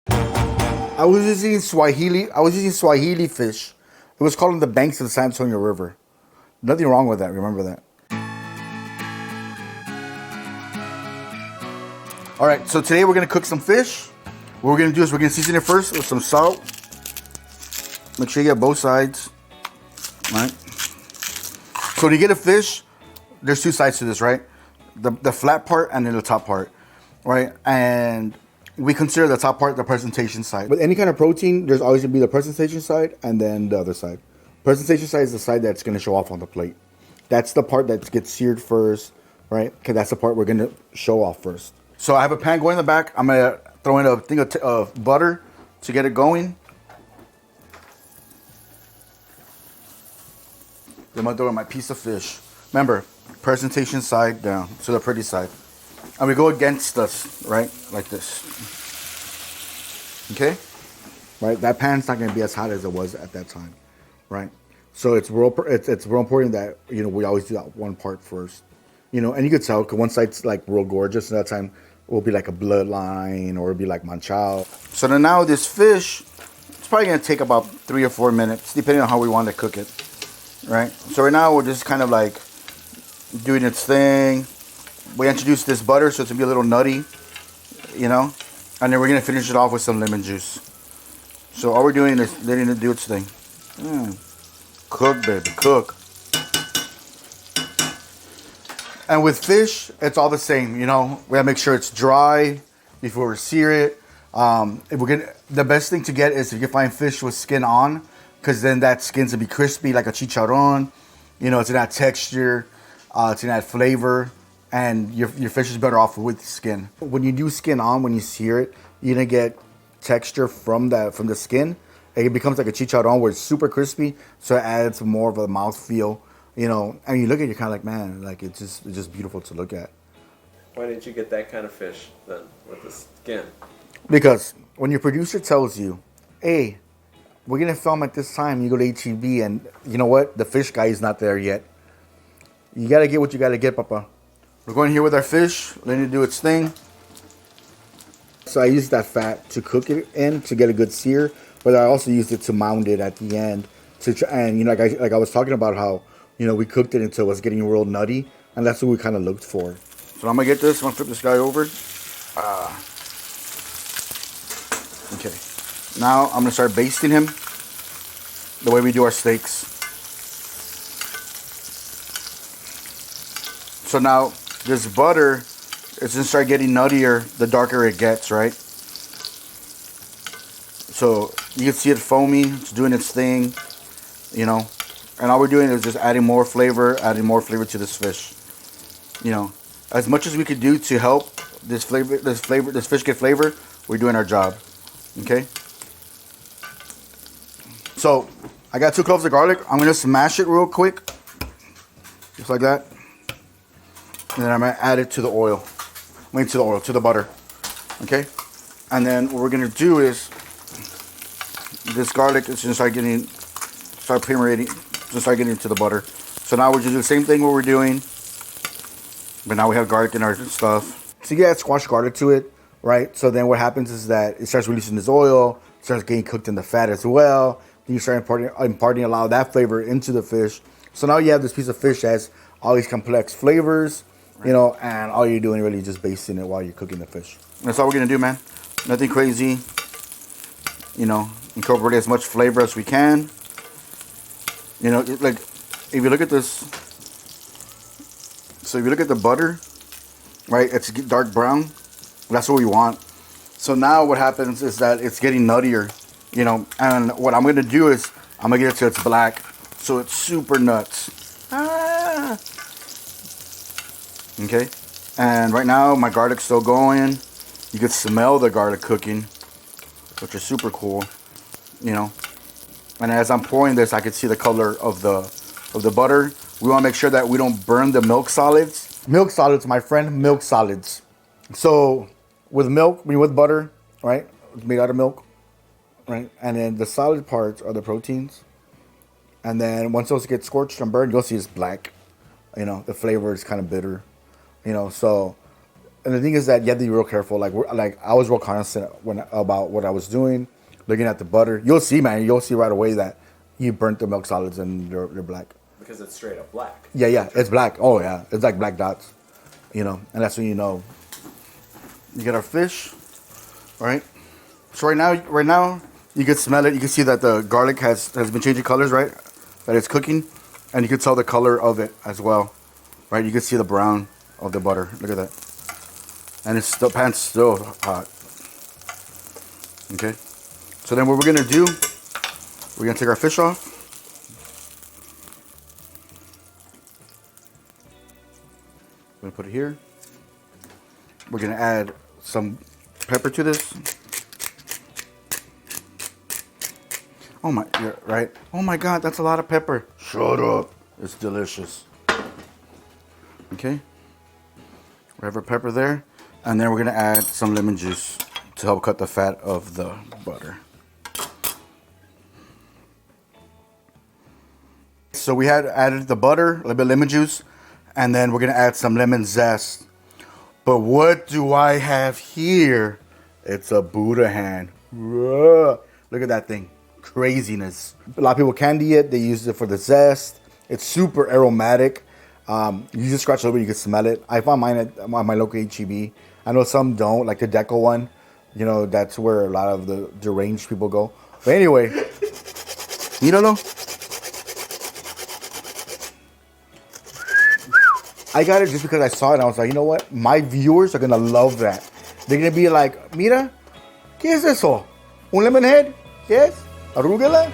I was using Swahili. I was using Swahili fish. It was called on the banks of the San Antonio River. Nothing wrong with that. Remember that. All right. So today we're gonna cook some fish. What we're gonna do is we're gonna season it first with some salt. Make sure you get both sides. All right. So when you get a fish, there's two sides to this, right? The flat part and then the top part, right? And we consider the top part the presentation side. With any kind of protein, there's always gonna be the presentation side and then the other side. Presentation side is the side that's gonna show off on the plate. That's the part that gets seared first, right? Okay, that's the part we're gonna show off first. So I have a pan going in the back. I'm gonna throw in a thing of butter to get it going. Then I'm gonna throw in my piece of fish. Remember, presentation side down, so the pretty side. And we go against us, right? Like this. Okay? Right? That pan's not gonna be as hot as it was at that time. Right? So it's real important that, you know, we always do that one part first. You know, and you could tell, because one side's like real gorgeous, and that time it will be like a bloodline or it'll be like manchao. So then now this fish, it's probably gonna take about 3 or 4 minutes, depending on how we want to cook it. Right? So right now we're just kind of like doing its thing. We introduced this butter, so it's gonna be a little nutty, you know, and then we're gonna finish it off with some lemon juice. So all we're doing is letting it do its thing. Cook, baby, cook. And with fish, it's all the same, you know. We gotta make sure it's dry before we sear it. If we're gonna, the best thing to get is if you can find fish with skin on, because then that skin's gonna be crispy like a chicharron. You know, it's gonna add texture, it's gonna add flavor. And your fish is better off with skin. When you do skin on, when you sear it, you're gonna get texture from the skin. It becomes like a chicharron where it's super crispy, so it adds more of a mouthfeel, you know. And you look at it, you're kind of like, man, like it's just beautiful to look at. Why didn't you get that kind of fish then with the skin? Because when your producer tells you, hey, we're gonna film at this time, you go to HEB, and you know what? The fish guy is not there yet. You gotta get what you gotta get, Papa. We're going here with our fish, letting it do its thing. So I used that fat to cook it in to get a good sear, but I also used it to mound it at the end. And you know, like I was talking about how, you know, we cooked it until it was getting real nutty, and that's what we kind of looked for. So I'm gonna get this. I'm gonna flip this guy over. Okay. Now I'm gonna start basting him the way we do our steaks. So now this butter, it's gonna start getting nuttier the darker it gets, right? So you can see it foamy, it's doing its thing, you know. And all we're doing is just adding more flavor to this fish. You know, as much as we could do to help this fish get flavor, we're doing our job. Okay. So I got 2 cloves of garlic. I'm gonna smash it real quick, just like that. And then I'm gonna add it to the oil. To the butter. Okay? And then what we're gonna do is this garlic is gonna start getting into the butter. So now we're just doing the same thing what we're doing. But now we have garlic in our stuff. So you add squash garlic to it, right? So then what happens is that it starts releasing this oil, starts getting cooked in the fat as well. Then you start imparting a lot of that flavor into the fish. So now you have this piece of fish that has all these complex flavors. You know, and all you're doing really is just basting it while you're cooking the fish. That's all we're gonna do, man. Nothing crazy. You know, incorporate as much flavor as we can. You know, like if you look at this, so if you look at the butter, right? It's dark brown. That's what we want. So now what happens is that it's getting nuttier. You know, and what I'm gonna do is I'm gonna get it till it's black, so it's super nuts. Okay, and right now my garlic's still going. You can smell the garlic cooking, which is super cool, you know. And as I'm pouring this, I can see the color of the butter. We want to make sure that we don't burn the milk solids. Milk solids, my friend, milk solids. So with milk, with butter, right? It's made out of milk, right? And then the solid parts are the proteins. And then once those get scorched and burned, you'll see it's black. You know, the flavor is kind of bitter. You know, so And the thing is that you have to be real careful. Like I was real constant about what I was doing, looking at the butter. You'll see, man. You'll see right away that you burnt the milk solids and they're black. Because it's straight up black. Yeah, it's black. Oh yeah, it's like black dots. You know, and that's when you know. You get our fish, all right? So right now, you can smell it. You can see that the garlic has been changing colors, right? That it's cooking, and you can tell the color of it as well, right? You can see the brown of the butter. Look at that, and the pan's still hot. Okay, so then what we're gonna do? We're gonna take our fish off. We're gonna put it here. We're gonna add some pepper to this. Oh my, yeah, right? Oh my God, that's a lot of pepper. Shut up. It's delicious. Okay. We have our pepper there. And then we're gonna add some lemon juice to help cut the fat of the butter. So we had added the butter, a little bit of lemon juice, and then we're gonna add some lemon zest. But what do I have here? It's a Buddha hand. Look at that thing. Craziness. A lot of people candy it. They use it for the zest. It's super aromatic. You just scratch a little bit, you can smell it. I found mine at my local HEB. I know some don't, like the Deco one. You know, that's where a lot of the deranged people go. But anyway, míralo. I got it just because I saw it and I was like, you know what? My viewers are going to love that. They're going to be like, mira, ¿qué es eso? ¿Un lemon head? ¿Qué es? ¿Arugula?